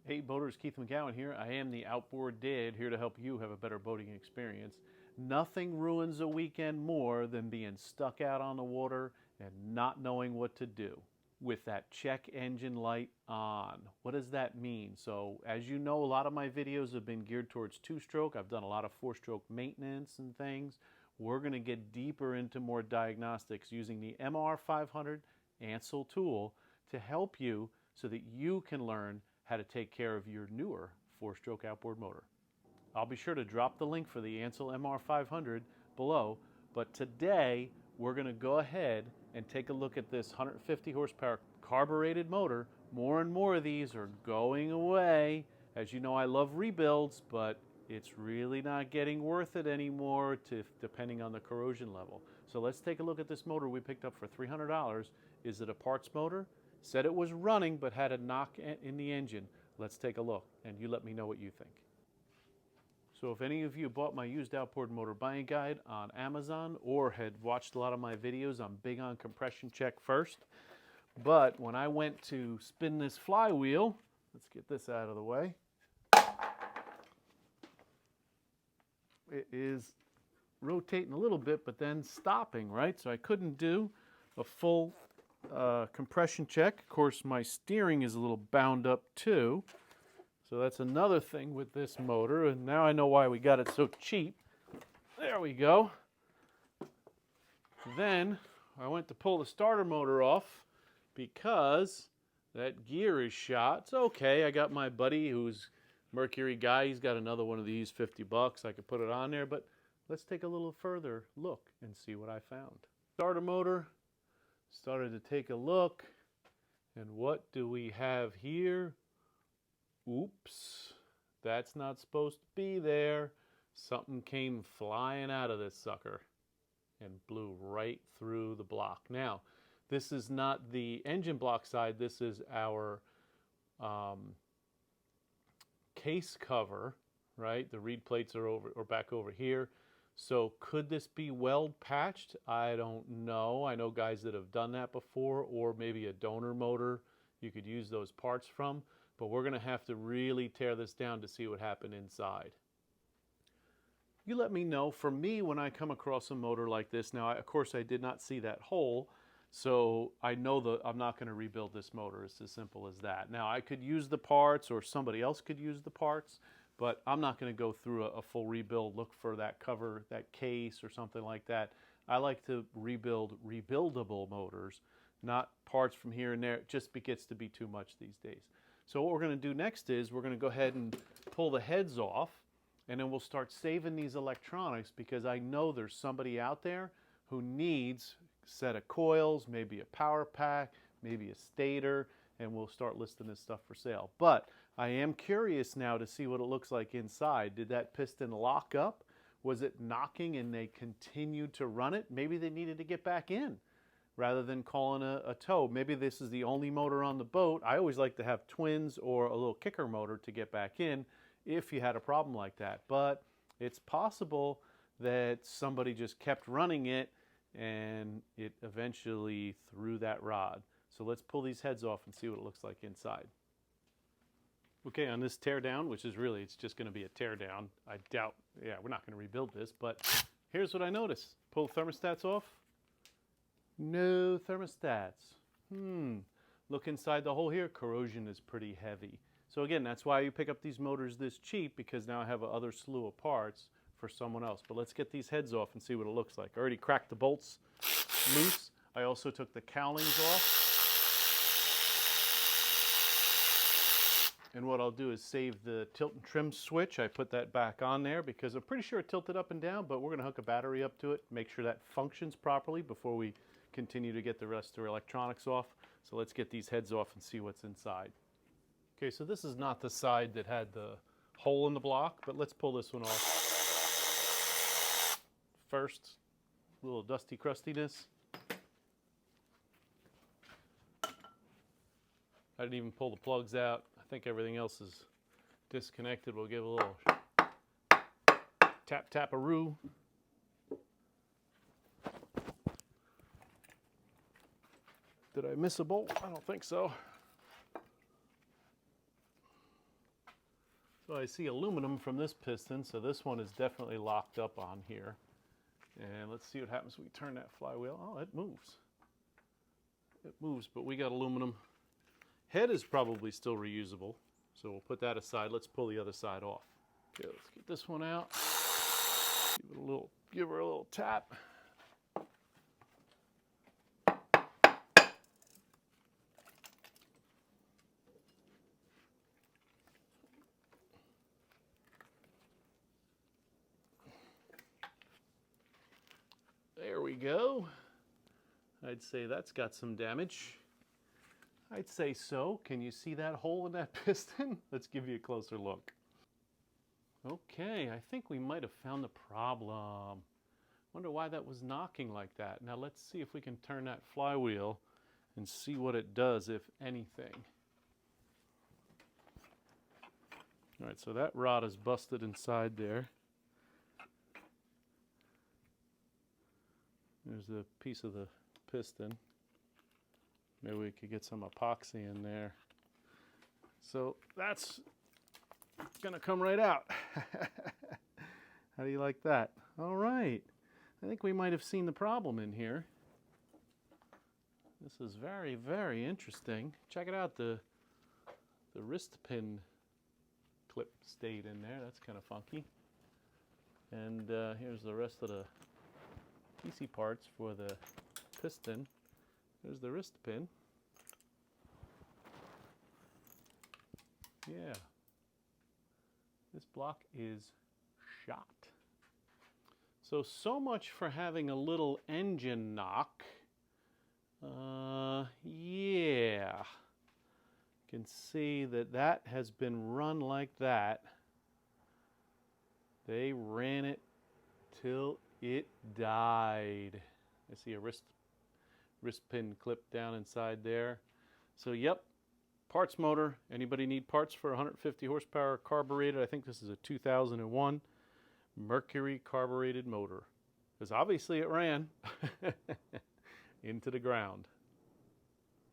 Hey boaters, Keith McGowan here. I am the Outboard Dad, here to help you have a better boating experience. Nothing ruins a weekend more than being stuck out on the water and not knowing what to do with that check engine light on. What does that mean? So as you know, a lot of my videos have been geared towards two-stroke. I've done a lot of four-stroke maintenance and things. We're going to get deeper into more diagnostics using the MR500 ANCEL tool to help you so that you can learn how to take care of your newer four-stroke outboard motor. I'll be sure to drop the link for the ANCEL MR500 below, but today we're going to go ahead and take a look at this 150 horsepower carbureted motor. More and more of these are going away. As you know, I love rebuilds, but it's really not getting worth it anymore depending on the corrosion level. So let's take a look at this motor we picked up for $300. Is it a parts motor? Said it was running but had a knock in the engine. Let's take a look and you let me know what you think. So if any of you bought my used outboard motor buying guide on Amazon or had watched a lot of my videos, I'm big on compression check first. But when I went to spin this flywheel, let's get this out of the way. It is rotating a little bit but then stopping, right? So I couldn't do a full compression check. Of course, my steering is a little bound up too. So that's another thing with this motor, and now I know why we got it so cheap. There we go. Then I went to pull the starter motor off because that gear is shot. It's okay. I got my buddy who's Mercury guy. He's got another one of these, 50 bucks. I could put it on there, but let's take a little further look and see what I found. Starter motor. Started to take a look, and what do we have here? Oops, that's not supposed to be there. Something came flying out of this sucker and blew right through the block. Now, this is not the engine block side. This is our case cover, right? The reed plates are back over here. So could this be weld patched? I don't know. I know guys that have done that before, or maybe a donor motor you could use those parts from, but we're going to have to really tear this down to see what happened inside. You let me know. For me, when I come across a motor like this, now of course I did not see that hole, so I know that I'm not going to rebuild this motor. It's as simple as that. Now I could use the parts, or somebody else could use the parts, but I'm not going to go through a full rebuild, look for that cover, that case or something like that. I like to rebuild rebuildable motors, not parts from here and there. It just gets to be too much these days. So what we're going to do next is we're going to go ahead and pull the heads off, and then we'll start saving these electronics, because I know there's somebody out there who needs a set of coils, maybe a power pack, maybe a stator, and we'll start listing this stuff for sale. But I am curious now to see what it looks like inside. Did that piston lock up? Was it knocking and they continued to run it? Maybe they needed to get back in rather than calling a tow. Maybe this is the only motor on the boat. I always like to have twins or a little kicker motor to get back in if you had a problem like that. But it's possible that somebody just kept running it and it eventually threw that rod. So let's pull these heads off and see what it looks like inside. Okay, on this tear down, which is really, it's just going to be a tear down. I doubt, yeah, we're not going to rebuild this, but here's what I noticed. Pull thermostats off. No thermostats. Look inside the hole here. Corrosion is pretty heavy. So again, that's why you pick up these motors this cheap, because now I have another slew of parts for someone else. But let's get these heads off and see what it looks like. I already cracked the bolts loose. I also took the cowlings off. And what I'll do is save the tilt and trim switch. I put that back on there because I'm pretty sure it tilted up and down, but we're going to hook a battery up to it, make sure that functions properly before we continue to get the rest of the electronics off. So let's get these heads off and see what's inside. Okay, so this is not the side that had the hole in the block, but let's pull this one off. First, a little dusty crustiness. I didn't even pull the plugs out. I think everything else is disconnected. We'll give a little tap-tap-a-roo. Did I miss a bolt? I don't think so. So I see aluminum from this piston, so this one is definitely locked up on here. And let's see what happens when we turn that flywheel. Oh, it moves. It moves, but we got aluminum. Head is probably still reusable, so we'll put that aside. Let's pull the other side off. Okay, let's get this one out. Give her a little tap. There we go. I'd say that's got some damage. I'd say so. Can you see that hole in that piston? Let's give you a closer look. Okay, I think we might have found the problem. Wonder why that was knocking like that. Now let's see if we can turn that flywheel and see what it does, if anything. All right, so that rod is busted inside there. There's a piece of the piston. Maybe we could get some epoxy in there. So that's gonna come right out. How do you like that? All right, I think we might have seen the problem in here. This is very, very interesting. Check it out, the wrist pin clip stayed in there. That's kind of funky. And here's the rest of the PC parts for the piston. There's the wrist pin. Yeah. This block is shot. So much for having a little engine knock. Yeah. You can see that that has been run like that. They ran it till it died. I see a wrist pin clip down inside there. So yep, parts motor. Anybody need parts for 150 horsepower carbureted? I think this is a 2001 Mercury carbureted motor, because obviously it ran into the ground.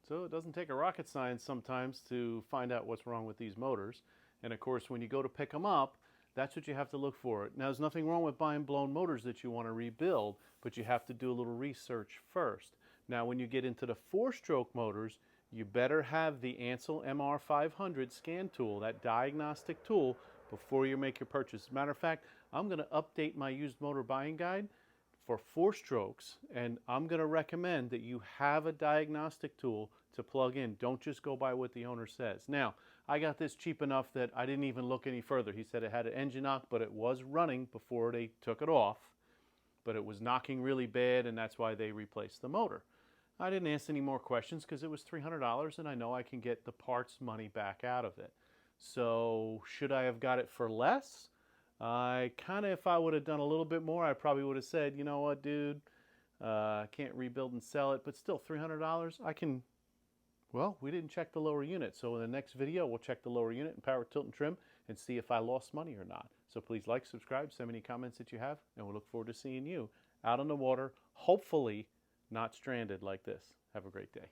So it doesn't take a rocket science sometimes to find out what's wrong with these motors. And of course, when you go to pick them up, that's what you have to look for. Now, there's nothing wrong with buying blown motors that you want to rebuild, but you have to do a little research first. Now, when you get into the 4-stroke motors, you better have the ANCEL MR500 scan tool, that diagnostic tool, before you make your purchase. As a matter of fact, I'm going to update my used motor buying guide for 4 strokes, and I'm going to recommend that you have a diagnostic tool to plug in. Don't just go by what the owner says. Now, I got this cheap enough that I didn't even look any further. He said it had an engine knock, but it was running before they took it off. But it was knocking really bad, and that's why they replaced the motor. I didn't ask any more questions because it was $300, and I know I can get the parts money back out of it. So should I have got it for less? If I would have done a little bit more, I probably would have said, you know what, dude, I can't rebuild and sell it, but still $300, I can. Well, we didn't check the lower unit, so in the next video, we'll check the lower unit and power, tilt, and trim and see if I lost money or not. So please like, subscribe, send me any comments that you have, and we'll look forward to seeing you out on the water, hopefully not stranded like this. Have a great day.